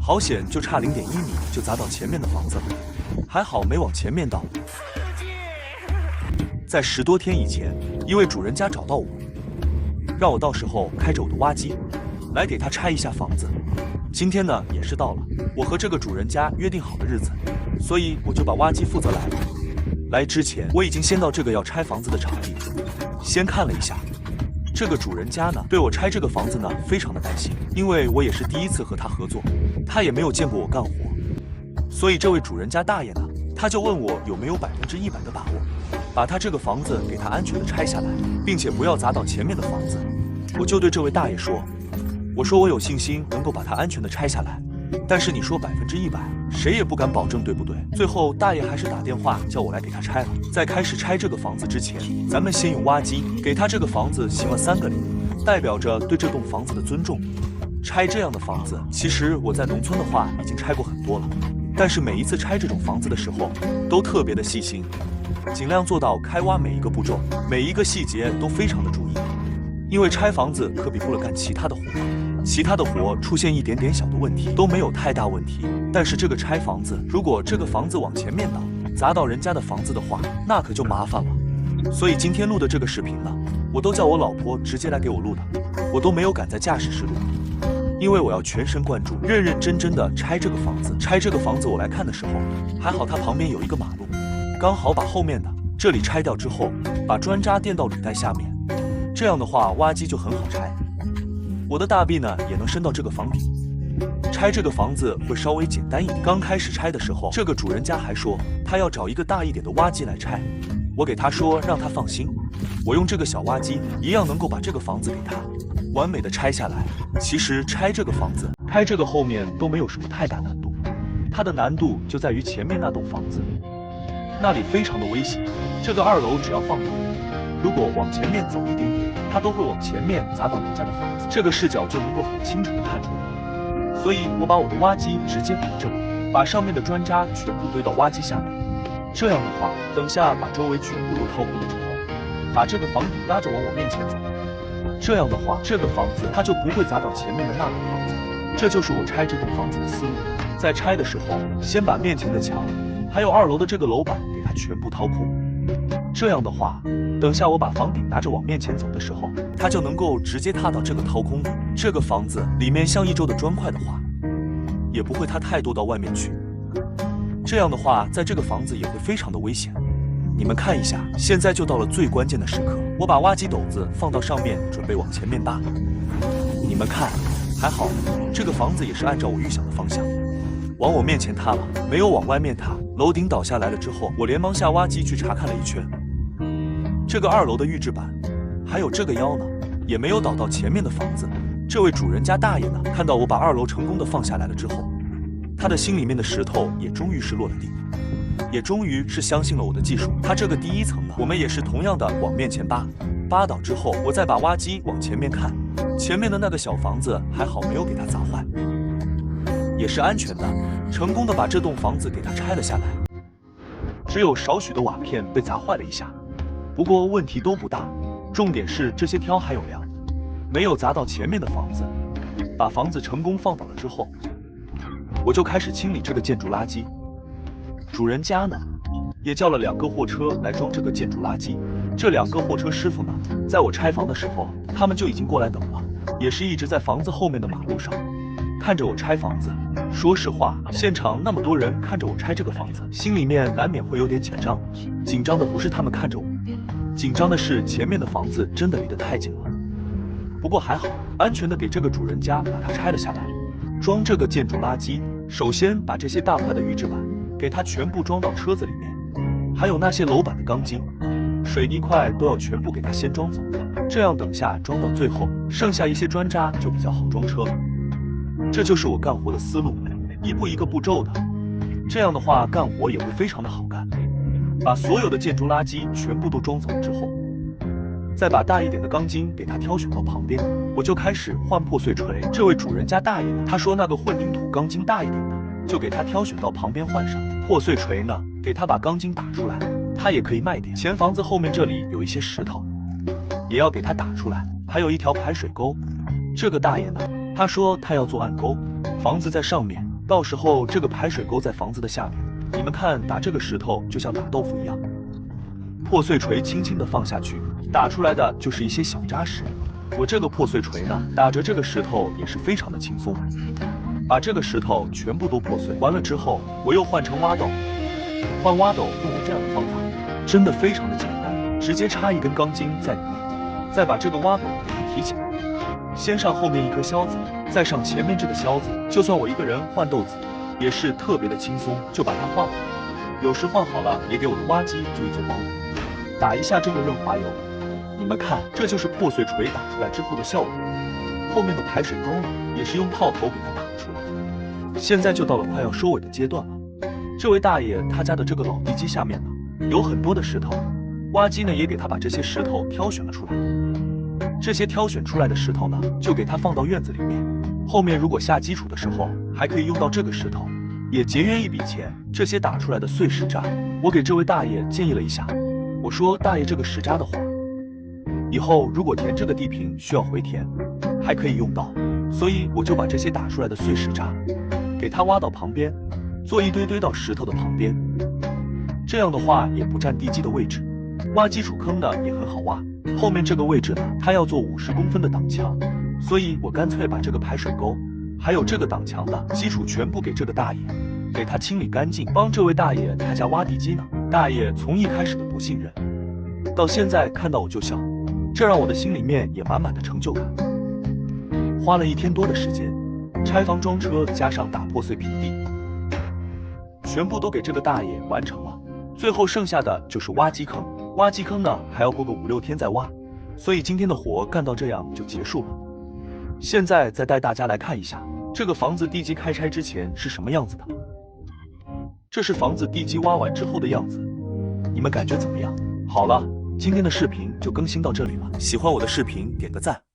好险，就差0.1米就砸到前面的房子了，还好没往前面倒。在10多天以前，一位主人家找到我，让我到时候开着我的挖机来给他拆一下房子。今天呢也是到了我和这个主人家约定好的日子，所以我就把挖机负责来了。来之前我已经先到这个要拆房子的场地，先看了一下。这个主人家呢对我拆这个房子呢非常的担心，因为我也是第一次和他合作，他也没有见过我干活，所以这位主人家大爷呢，他就问我有没有100%的把握，把他这个房子给他安全的拆下来，并且不要砸到前面的房子。我就对这位大爷说，我说我有信心能够把它安全的拆下来，但是你说100%，谁也不敢保证，对不对？最后大爷还是打电话叫我来给他拆了。在开始拆这个房子之前，咱们先用挖机给他这个房子行了3个礼，代表着对这栋房子的尊重。拆这样的房子，其实我在农村的话已经拆过很多了，但是每一次拆这种房子的时候，都特别的细心，尽量做到开挖每一个步骤，每一个细节都非常的注意。因为拆房子可比不了干其他的活，其他的活出现一点点小的问题都没有太大问题，但是这个拆房子，如果这个房子往前面倒，砸到人家的房子的话，那可就麻烦了。所以今天录的这个视频呢，我都叫我老婆直接来给我录的，我都没有赶在驾驶室录，因为我要全神贯注，认认真真的拆这个房子。拆这个房子我来看的时候，还好它旁边有一个马路，刚好把后面的这里拆掉之后，把砖渣垫到履带下面，这样的话挖机就很好拆，我的大臂呢也能伸到这个房顶，拆这个房子会稍微简单一点。刚开始拆的时候，这个主人家还说他要找一个大一点的挖机来拆，我给他说让他放心，我用这个小挖机一样能够把这个房子给他完美的拆下来。其实拆这个房子，开这个后面都没有什么太大难度，它的难度就在于前面那栋房子，那里非常的危险。这个2楼只要放空，如果往前面走一丁点，它都会往前面砸到人家的房子，这个视角就能够很清楚的看出来。所以我把我的挖机直接摆正，把上面的砖渣全部堆到挖机下面。这样的话，等下把周围全部都掏空了之后，把这个房顶拉着往我面前走。这样的话，这个房子它就不会砸到前面的那栋房子。这就是我拆这栋房子的思路。在拆的时候，先把面前的墙，还有2楼的这个楼板给它全部掏空。这样的话，等下我把房顶拿着往面前走的时候，它就能够直接踏到这个掏空的这个房子里面。像1周的砖块的话，也不会塌太多到外面去。这样的话，在这个房子也会非常的危险。你们看一下，现在就到了最关键的时刻，我把挖机斗子放到上面，准备往前面搭。你们看，还好这个房子也是按照我预想的方向往我面前塌了，没有往外面塌。楼顶倒下来了之后，我连忙下挖机去查看了一圈，这个2楼的预制板还有这个腰呢，也没有倒到前面的房子。这位主人家大爷呢，看到我把2楼成功的放下来了之后，他的心里面的石头也终于是落了地，也终于是相信了我的技术。他这个第1层呢，我们也是同样的往面前扒，扒倒之后，我再把挖机往前面看，前面的那个小房子还好没有给它砸坏，也是安全的，成功的把这栋房子给它拆了下来。只有少许的瓦片被砸坏了一下，不过问题都不大，重点是这些挑还有梁，没有砸到前面的房子。把房子成功放倒了之后，我就开始清理这个建筑垃圾。主人家呢，也叫了2个货车来装这个建筑垃圾。这2个货车师傅呢，在我拆房的时候，他们就已经过来等了，也是一直在房子后面的马路上看着我拆房子。说实话，现场那么多人看着我拆这个房子，心里面难免会有点紧张。紧张的不是他们看着我，紧张的是前面的房子真的离得太近了。不过还好，安全的给这个主人家把它拆了下来。装这个建筑垃圾，首先把这些大块的预制板给它全部装到车子里面，还有那些楼板的钢筋、水泥块都要全部给它先装走，这样等下装到最后，剩下一些砖渣就比较好装车了。这就是我干活的思路，一步一个步骤的，这样的话干活也会非常的好干。把所有的建筑垃圾全部都装走之后，再把大一点的钢筋给它挑选到旁边，我就开始换破碎锤。这位主人家大爷呢，他说那个混凝土钢筋大一点的，就给他挑选到旁边换上。破碎锤呢，给他把钢筋打出来，他也可以卖点。前房子后面这里有一些石头，也要给他打出来，还有一条排水沟。这个大爷呢，他说他要做暗沟，房子在上面，到时候这个排水沟在房子的下面，你们看打这个石头就像打豆腐一样，破碎锤轻轻地放下去，打出来的就是一些小渣石。我这个破碎锤呢，打着这个石头也是非常的轻松，把这个石头全部都破碎完了之后，我又换成挖斗。换挖斗用我这样的方法，真的非常的简单，直接插一根钢筋在里面，再把这个挖斗给它提起来，先上后面一颗销子，再上前面这个销子，就算我一个人换豆子，也是特别的轻松，就把它换好。有时换好了，也给我的挖机做一做保养，打一下这个润滑油。你们看，这就是破碎锤打出来之后的效果。后面的排水沟呢，也是用套头给它打出来。现在就到了快要收尾的阶段了。这位大爷他家的这个老地基下面呢，有很多的石头，挖机呢也给他把这些石头挑选了出来。这些挑选出来的石头呢，就给他放到院子里面。后面如果下基础的时候，还可以用到这个石头，也节约一笔钱。这些打出来的碎石渣，我给这位大爷建议了一下，我说大爷这个石渣的话，以后如果填这个地坪需要回填，还可以用到，所以我就把这些打出来的碎石渣给他挖到旁边，做一堆堆到石头的旁边，这样的话也不占地基的位置，挖基础坑呢也很好挖。后面这个位置呢，它要做50公分的挡墙，所以我干脆把这个排水沟还有这个挡墙的基础全部给这个大爷，给他清理干净，帮这位大爷他家挖地基呢。大爷从一开始的不信任，到现在看到我就笑，这让我的心里面也满满的成就感。花了1天多的时间，拆房装车加上打破碎平地，全部都给这个大爷完成了。最后剩下的就是挖基坑，挖基坑呢还要过个5、6天再挖，所以今天的活干到这样就结束了。现在再带大家来看一下这个房子地基开拆之前是什么样子的。这是房子地基挖完之后的样子，你们感觉怎么样？好了，今天的视频就更新到这里了，喜欢我的视频点个赞。